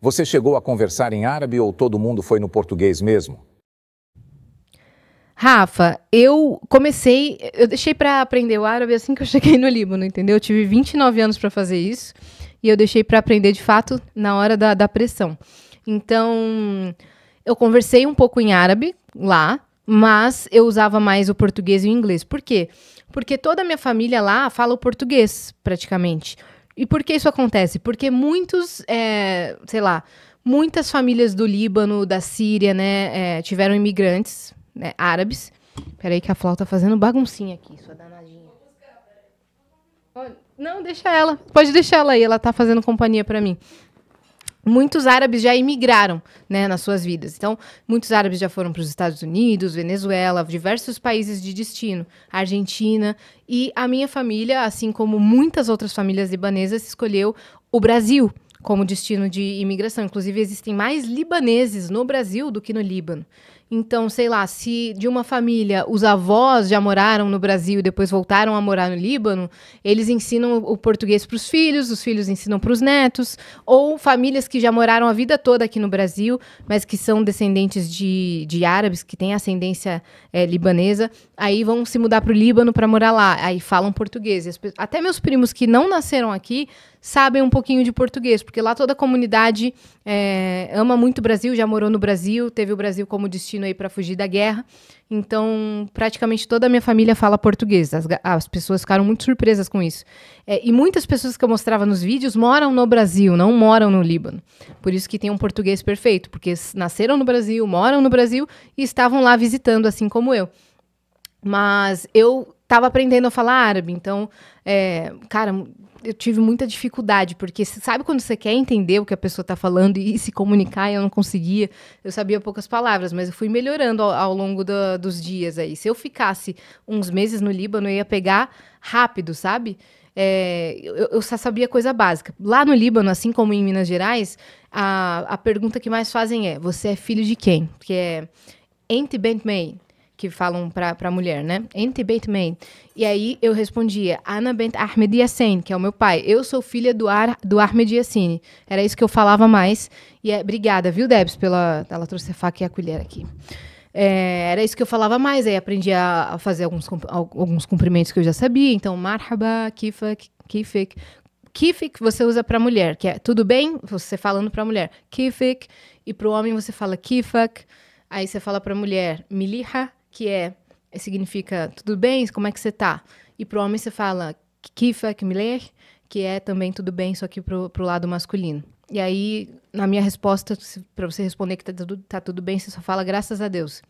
Você chegou a conversar em árabe ou todo mundo foi no português mesmo? Rafa, eu deixei para aprender o árabe assim que eu cheguei no Líbano, entendeu? Eu tive 29 anos para fazer isso e eu deixei para aprender de fato na hora da pressão. Então, eu conversei um pouco em árabe lá, mas eu usava mais o português e o inglês. Por quê? Porque toda a minha família lá fala o português, praticamente. E por que isso acontece? Porque muitas famílias do Líbano, da Síria, né, tiveram imigrantes, né, árabes. Peraí que a Flau tá fazendo baguncinha aqui, sua danadinha. Não, deixa ela. Pode deixar ela aí, ela tá fazendo companhia para mim. Muitos árabes já imigraram, né, nas suas vidas. Então, muitos árabes já foram para os Estados Unidos, Venezuela, diversos países de destino, Argentina. E a minha família, assim como muitas outras famílias libanesas, escolheu o Brasil como destino de imigração. Inclusive, existem mais libaneses no Brasil do que no Líbano. Então, sei lá, se de uma família os avós já moraram no Brasil e depois voltaram a morar no Líbano, eles ensinam o português para os filhos ensinam para os netos, ou famílias que já moraram a vida toda aqui no Brasil, mas que são descendentes de árabes, que têm ascendência libanesa, aí vão se mudar para o Líbano para morar lá, aí falam português. Até meus primos que não nasceram aqui sabem um pouquinho de português, porque lá toda a comunidade ama muito o Brasil, já morou no Brasil, teve o Brasil como destino aí para fugir da guerra. Então, praticamente toda a minha família fala português. As pessoas ficaram muito surpresas com isso. E muitas pessoas que eu mostrava nos vídeos moram no Brasil, não moram no Líbano. Por isso que tem um português perfeito, porque nasceram no Brasil, moram no Brasil e estavam lá visitando, assim como eu. Mas eu estava aprendendo a falar árabe, então, cara, eu tive muita dificuldade, porque sabe quando você quer entender o que a pessoa está falando e se comunicar, e eu não conseguia, eu sabia poucas palavras, mas eu fui melhorando ao longo dos dias aí. Se eu ficasse uns meses no Líbano, eu ia pegar rápido, sabe? Eu só sabia coisa básica. Lá no Líbano, assim como em Minas Gerais, a pergunta que mais fazem é: você é filho de quem? Que é Ente Bent Mei, que falam pra mulher, né? Ente Bent Mei. E aí eu respondia: Ana Bent Ahmed Yassin, que é o meu pai. Eu sou filha do Ahmed Yassin. Era isso que eu falava mais. E obrigada, viu, Debs, ela trouxe a faca e a colher aqui. Era isso que eu falava mais. Aí aprendi a fazer alguns cumprimentos que eu já sabia. Então, marhaba, kifak, kifik. Kifik você usa para mulher, que é tudo bem, você falando para mulher. Kifik. E para o homem você fala kifak. Aí você fala para mulher miliha, que significa tudo bem, como é que você tá? E pro homem você fala kifak miler, que é também tudo bem, só que pro lado masculino. E aí, na minha resposta, para você responder que tá tudo bem, você só fala graças a Deus.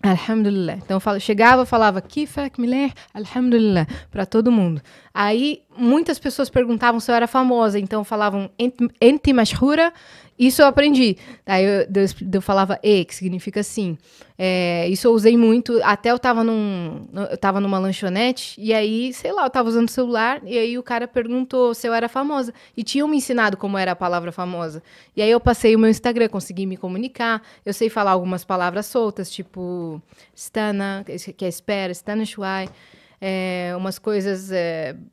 Alhamdulillah. Então eu falava kifak miler, alhamdulillah, para todo mundo. Aí muitas pessoas perguntavam se eu era famosa, então falavam enti mashhura. Isso eu aprendi. Aí eu falava que significa sim. Isso eu usei muito. Até eu tava numa lanchonete, e aí, sei lá, eu tava usando o celular, e aí o cara perguntou se eu era famosa. E tinham me ensinado como era a palavra famosa. E aí eu passei o meu Instagram, consegui me comunicar. Eu sei falar algumas palavras soltas, tipo stana, que é espera, stana shuai. Umas coisas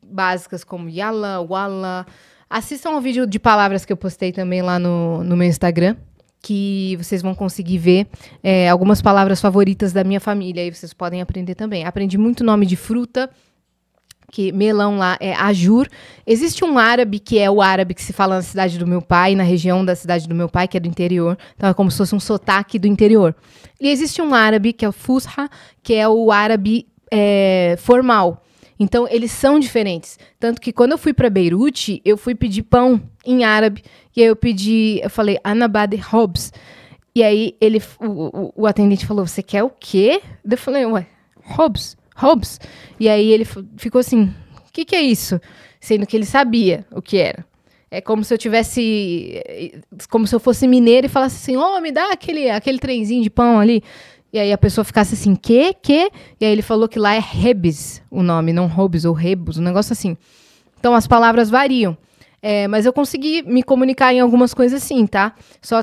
básicas como yalla, walla. Assistam ao vídeo de palavras que eu postei também lá no meu Instagram, que vocês vão conseguir ver algumas palavras favoritas da minha família, aí vocês podem aprender também. Aprendi muito nome de fruta, que melão lá é ajur. Existe um árabe que é o árabe que se fala na cidade do meu pai, na região da cidade do meu pai, que é do interior. Então é como se fosse um sotaque do interior. E existe um árabe que é o fusha, que é o árabe formal. Então, eles são diferentes. Tanto que quando eu fui para Beirute, eu fui pedir pão em árabe. E aí eu falei, Anabad Hobbs. E aí o atendente falou, você quer o quê? Eu falei, Hobbs. E aí ele ficou assim, o que é isso? Sendo que ele sabia o que era. É como se eu fosse mineiro e falasse assim, me dá aquele trenzinho de pão ali. E aí a pessoa ficasse assim, quê? E aí ele falou que lá é Rebes o nome, não Hobbes ou Rebus, um negócio assim. Então as palavras variam. Mas eu consegui me comunicar em algumas coisas assim, tá? Só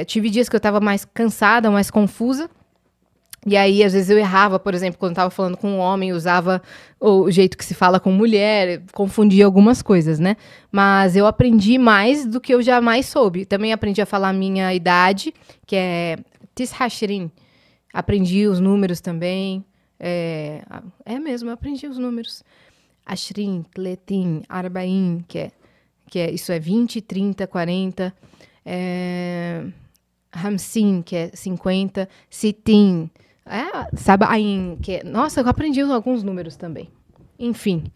tive dias que eu tava mais cansada, mais confusa. E aí, às vezes, eu errava, por exemplo, quando eu estava falando com um homem, usava o jeito que se fala com mulher, confundia algumas coisas, né? Mas eu aprendi mais do que eu jamais soube. Também aprendi a falar a minha idade, que é Tishashirin. Aprendi os números também. É mesmo, eu aprendi os números. Ashrin, Tletin, Arbaim, isso é 20, 30, 40. Hamsin, que é 50. Sitin, Sabain, nossa, eu aprendi alguns números também. Enfim,